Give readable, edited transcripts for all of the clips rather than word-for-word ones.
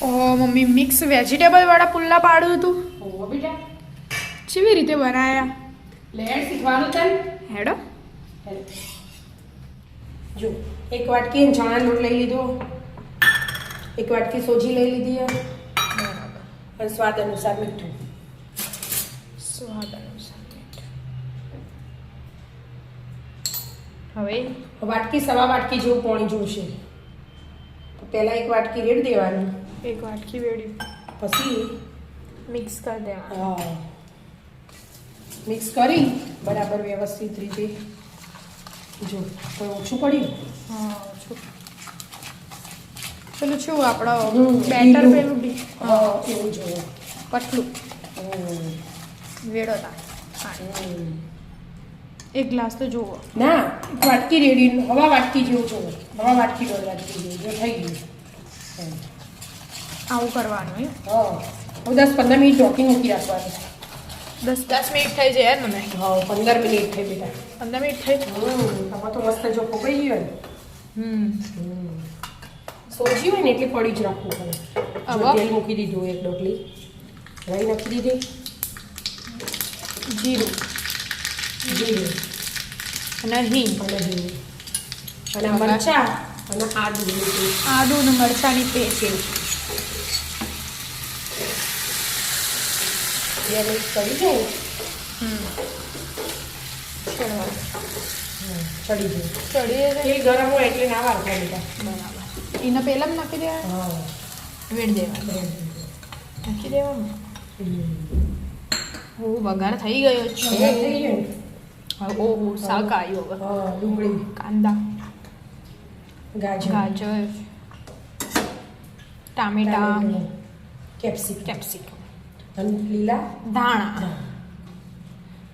ઓહ mummy mix vegetable વાળા પુલ્લા પાડ્યું હતું. ઓ બેટા કેવી રીતે બનાયા? લેડ શીખવાનું તને. હેડો. જો એક વાટકી ચણા લોટ લઈ લીધો, એક વાટકી સોજી લઈ લીધી અને સ્વાદ અનુસાર મીઠું. સ્વાદ અનુસાર મીઠું. હવે વાટકી સવા વાટકી જેવું પાણી જોઈશે. તો પહેલા એક વાટકી રેડ દેવાનું, એક વાટકી વેડી પછી મિક્સ કરી દેવાનું. હા મિક્સ કરી બરાબર વ્યવસ્થિત રીતે. જો કોઈ ઓછું પડ્યું. હા પેલું શું આપણો બેટર બેટર પેલું એવું જોઈએ. પતલું વેડો તા. એક ગ્લાસ તો જુઓ. ના એક વાટકી રેડી હવા વાટકી જેવું જોવો. હવા વાટકી દોઢ વાટકી જેવું જો થઈ ગયું. આવું કરવાનું હે. હા હવે 10-15 મિનિટ ઢોકી મૂકી રાખવાનું. 10 મિનિટ થઈ જાય ને મેં. હા 15 મિનિટ થઈ બેટા. 15 મિનિટ થઈ. આમાં તો મસ્ત જો પકાઈ ગયું ને. સોજી હોય ને એટલે પડી જ રાખવું પડે. હવે? તેલ મૂકી દીધું એક ડોકલી, રાઈ નાખી દીધી, જીરું જીરું અને હિંગ અને હિંગ અને મરચાં અને આદુ લીધું. આદુ અને મરચાંની પેસ્ટ. બે મિક્સ કરી જાય ચડી જાય. ચડી તેલ ગરમ હોય એટલે ના વાળતા બેટા. બરાબર. એને પહેલાં નાખી દેવા. હા વેડ દેવા. નાખી દેવાનું. ઓ વઘાર થઈ ગયો છે. થઈ ગયું ને. ઓહો શાક આવ્યું હવે. હા ડુંગળી, કાંદા, ગાજર, ગાજર, ટામેટા, કેપ્સિકમ અને લીલા ધાણા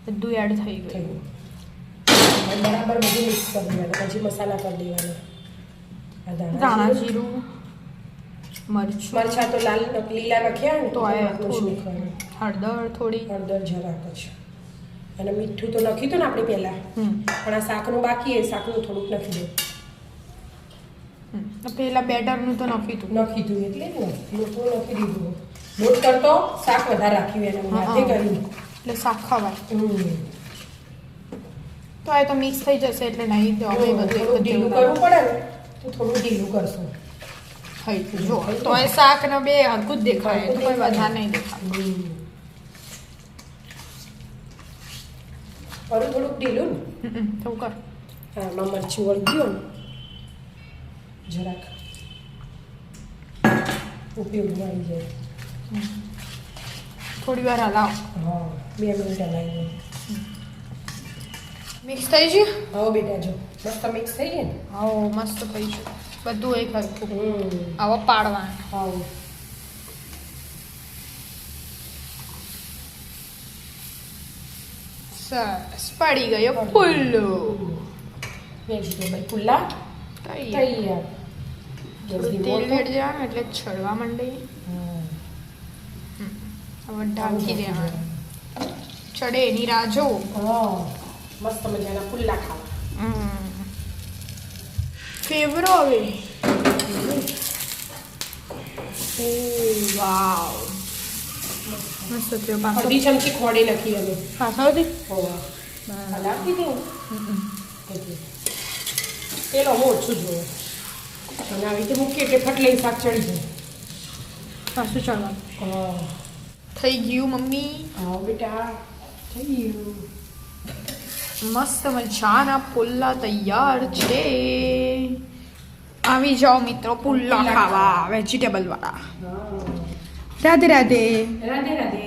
બધું એડ થઈ ગયું. અને બરાબર બધું મિક્સ કરી દેવાનું. પછી મસાલા કરી દેવાના. આ ધાણા જીરું, મરચું, મરચાં તો લીલા નાખ્યા ને તો આ થોડું. થોડું હળદર થોડી. હળદર જરાક જ અને મીઠું તો નાખ્યું હતું ને આપણે પહેલા, પણ આ શાકનું બાકી એ શાકનું થોડુંક નાખી દઉં. પેલા બેટરનું તો નાખ્યું હતું. નાખી દઉં એટલે જ ને લોટું નાખી દીધું. લોટ કરતો શાક વધારે રાખ્યું એને હાથે કરીને. એટલે શાક ખવાય. તો આ તો મિક્સ થઈ જશે એટલે નહીં તો હવે બધું થોડું એક ઢીલું જ કરવું પડે ને તો થોડું ઢીલું કરશું. થઈ જો તો એ શાક ને બે હરકું જ દેખાય તો કોઈ વધારે નહીં દેખાય. થોડુંક ઢીલું ને તો કર. આમાં મરચું વળગ્યું ને જરાક ઉપયોગમાં આવી જાય. થોડી વાર હલાવો. હા 2 મિનિટ હલાવી દઉં. મિક્સ થઈ ગયું. હવે બેટા જો મસ્ત મિક્સ થઈ ગયું ને. હા મસ્ત થઈ ગયું બધું એક હરખું. હા આવા પાડવાનું. સરસ પડી ગયો પુલ્લો. વેજીટેબલ પુલ્લા તૈયાર. થોડું તેલ વેડ દેવાનું એટલે છડવા માંડે. હવે ઢાંકી દેવાનું. ચડે એની રાહ જોવો. મસ્ત મજાના પુલ્લા ખાવા. ફેવરો હવે. વાવ મસ્ત થયો. અડધી ચમચી ખોડી નાખી અમે પાછળથી હલાવતી દઉં તેલ અમે ઓછું જોયું અને આવી રીતે મૂકીએ એટલે ફટ લઈ શાક ચડી જાય. પાછું ચડવાનું. થઈ ગયું મમ્મી. હા બેટા થઈ ગયું. મસ્ત મજાના પુલ્લા તૈયાર છે. આવી જાઓ મિત્રો પુલ્લા ખાવા વેજીટેબલ વાળા. રાધે રાધે. રાધે રાધે.